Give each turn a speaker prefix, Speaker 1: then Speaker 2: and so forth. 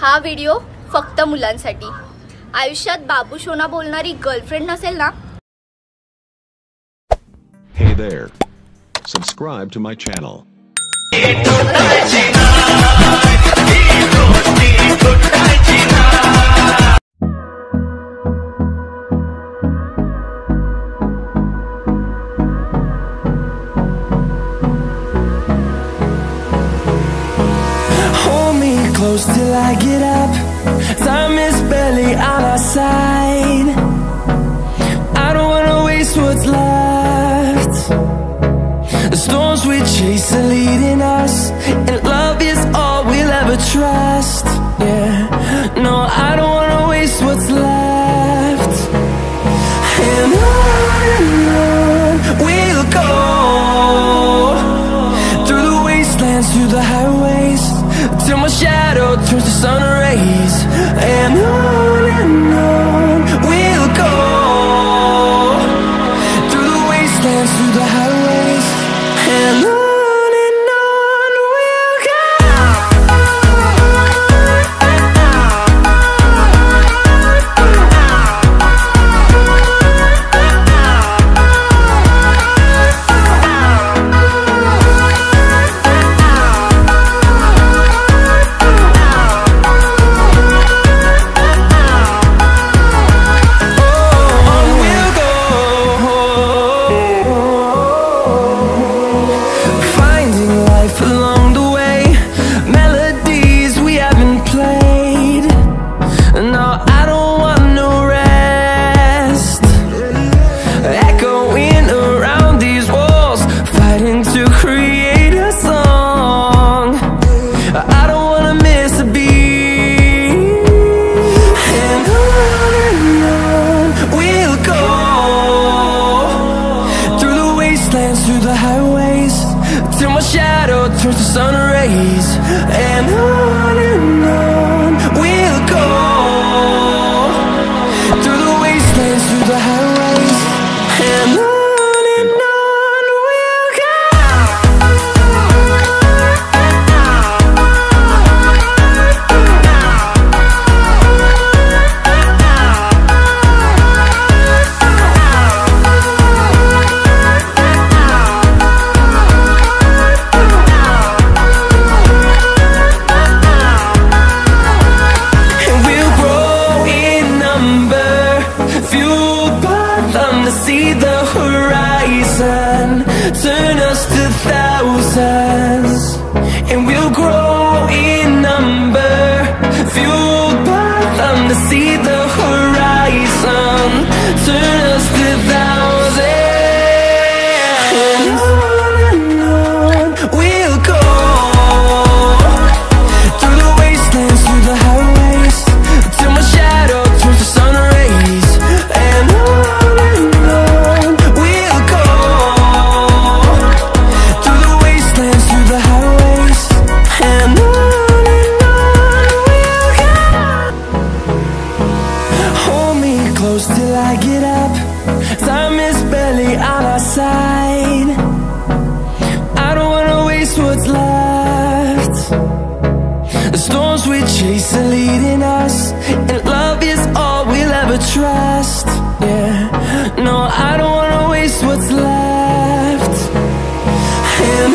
Speaker 1: हा व्हिडिओ फक्त मुलांसाठी। आयुष्यात बाबू शोना बोलणारी गर्लफ्रेंड नसेल ना?
Speaker 2: Hey there. Subscribe to my channel.
Speaker 3: Hold me close till I get up. Time is barely on our side. I don't wanna waste what's left. The storms we chase are leading us, and love is all we'll ever trust. Yeah, no, I don't wanna waste what's left. And on we'll go, through the wastelands, through the highways, till my shadow turns to sun rays. And on we'll go, through the wastelands, through the highways, and on we'll go. Through the highways, till my shadow turns to sun rays. And on we'll go, through the wastelands, through the highways, and on we'll go. See the horizon, turn us to thousands, and we'll grow in number, fueled by them to see the horizon, turn us to thousands, and on we'll go, through the wastelands, through the highways, till my shadow turns to sun rays. And close till I get up. Time is barely on our side. I don't wanna waste what's left. The storms we chase are leading us, and love is all we'll ever trust. Yeah, no, I don't wanna waste what's left. And